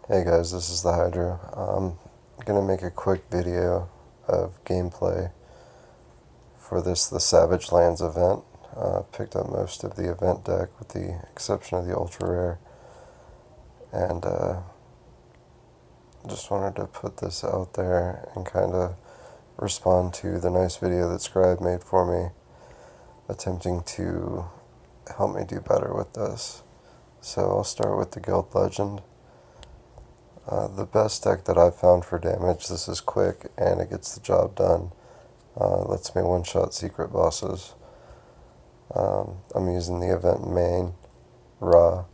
Hey guys, this is the Hydra. I'm gonna make a quick video of gameplay for the Savage Lands event. Picked up most of the event deck with the exception of the ultra rare, and just wanted to put this out there and kind of respond to the nice video that Scribe made for me, attempting to help me do better with this. So I'll start with the Guild Legend. The best deck that I've found for damage, this is quick and it gets the job done. Lets me one-shot secret bosses. I'm using the event main, Ra,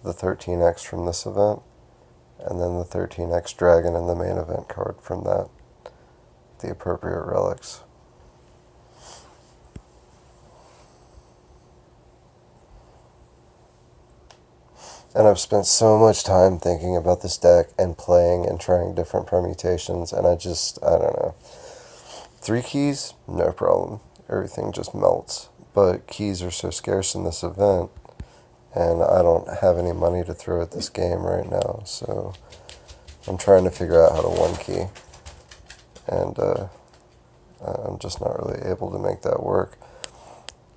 the 13x from this event, and then the 13x dragon in the main event card from that, the appropriate relics. And I've spent so much time thinking about this deck and playing and trying different permutations, and I don't know. 3 keys, no problem. Everything just melts. But keys are so scarce in this event, and I don't have any money to throw at this game right now, so I'm trying to figure out how to 1 key. And I'm just not really able to make that work.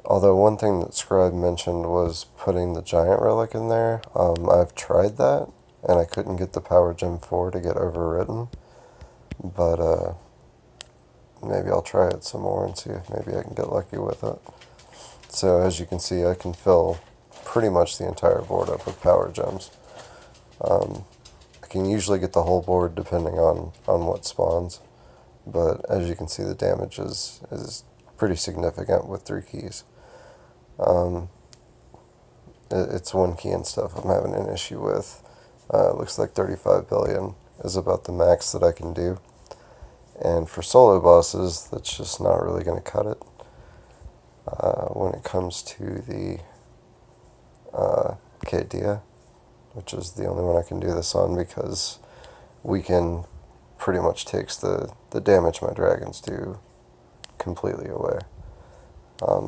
Although one thing that Scribe mentioned was putting the giant relic in there. I've tried that, and I couldn't get the Power Gem 4 to get overridden. But maybe I'll try it some more and see if maybe I can get lucky with it. So as you can see, I can fill pretty much the entire board up with Power Gems. I can usually get the whole board depending on what spawns. But as you can see, the damage is pretty significant with 3 keys. It's 1 key and stuff I'm having an issue with. It looks like 35 billion is about the max that I can do. And for solo bosses, that's just not really going to cut it. When it comes to the Kadia, which is the only one I can do this on because Weaken pretty much takes the damage my dragons do completely away.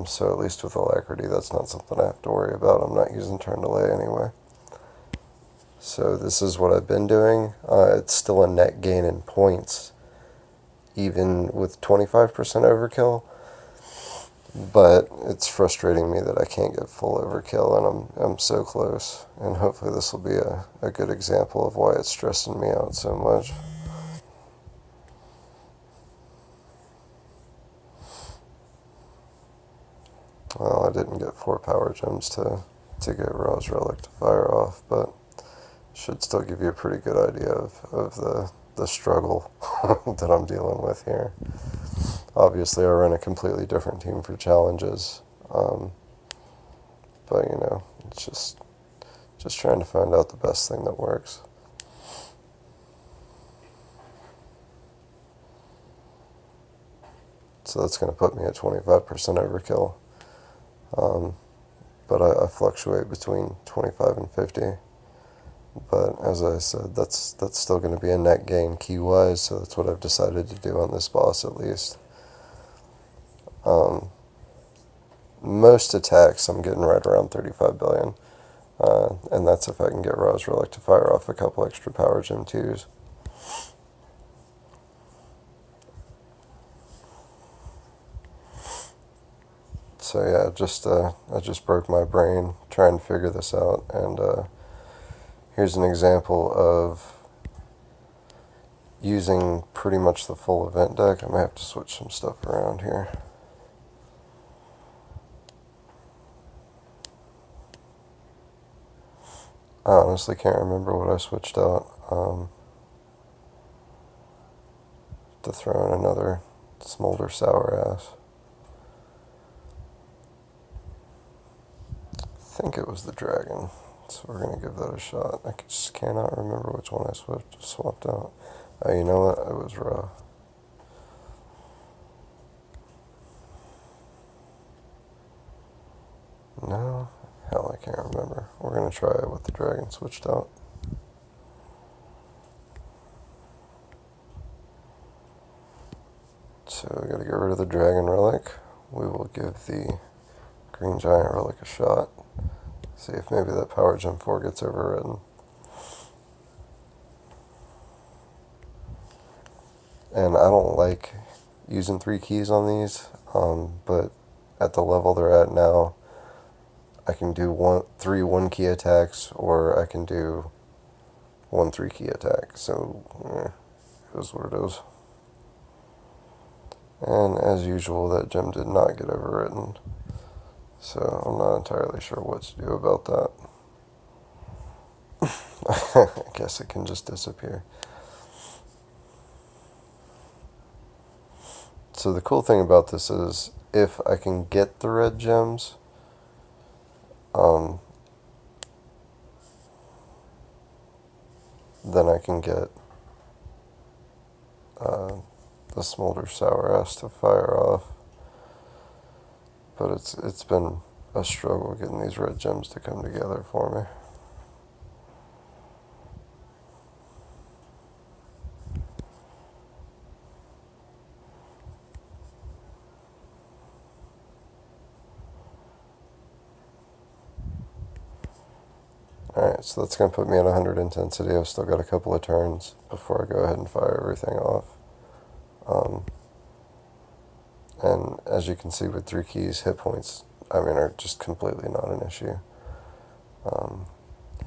So at least with Alacrity, that's not something I have to worry about. I'm not using turn delay anyway. So this is what I've been doing. It's still a net gain in points, even with 25% overkill. But it's frustrating me that I can't get full overkill, and I'm so close. And hopefully this will be a good example of why it's stressing me out so much. Well, I didn't get 4 power gems to get Ra's Relic to fire off, but should still give you a pretty good idea of the struggle that I'm dealing with here. Obviously, I run a completely different team for challenges, but you know, it's just trying to find out the best thing that works. So that's going to put me at 25% overkill. But I fluctuate between 25 and 50. But as I said, that's still going to be a net gain key-wise, so that's what I've decided to do on this boss at least. Most attacks I'm getting right around 35 billion. And that's if I can get Ra's Relic to fire off a couple extra Power Gem 2s. So yeah, I just broke my brain trying to figure this out, and here's an example of using pretty much the full event deck. I might have to switch some stuff around here. I honestly can't remember what I switched out. To throw in another Smolder Sour Ass. I think it was the dragon, so we're going to give that a shot. I just cannot remember which one I swapped out. You know what? It was Ra. No? Hell, I can't remember. We're going to try it with the dragon switched out. So we got to get rid of the dragon relic. We will give the green giant relic a shot. See if maybe that Power Gem 4 gets overridden. and I don't like using 3 keys on these, but at the level they're at now, I can do three 1 key attacks, or I can do 1 3 key attack, so it is what it is. And as usual, that gem did not get overwritten, so I'm not entirely sure what to do about that. I guess it can just disappear. So the cool thing about this is, if I can get the red gems, then I can get the Smolder Sour Ass to fire off. But it's been a struggle getting these red gems to come together for me. Alright, so that's going to put me at 100 intensity. I've still got a couple of turns before I go ahead and fire everything off. And as you can see with 3 keys, hit points, are just completely not an issue.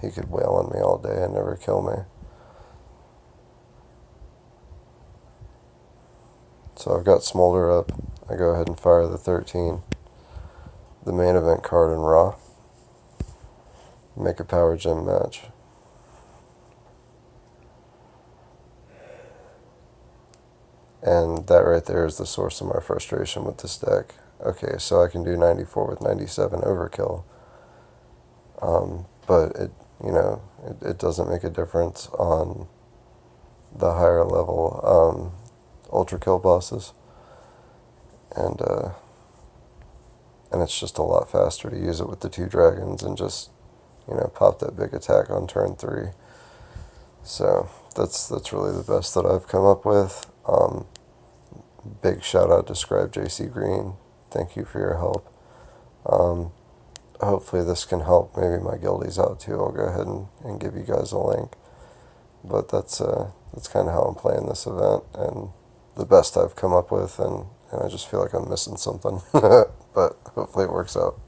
He could wail on me all day and never kill me. So I've got Smolder up. I go ahead and fire the 13. The main event card in Raw. Make a power gem match. And that right there is the source of my frustration with this deck. Okay, so I can do 94 with 97 overkill. But it doesn't make a difference on the higher level ultra kill bosses. And it's just a lot faster to use it with the 2 dragons and just, pop that big attack on turn 3. So that's really the best that I've come up with. Big shout out to Scribe JC Green. Thank you for your help. Hopefully this can help maybe my guildies out too. I'll go ahead and give you guys a link. But that's kind of how I'm playing this event, and the best I've come up with, and I just feel like I'm missing something. But hopefully it works out.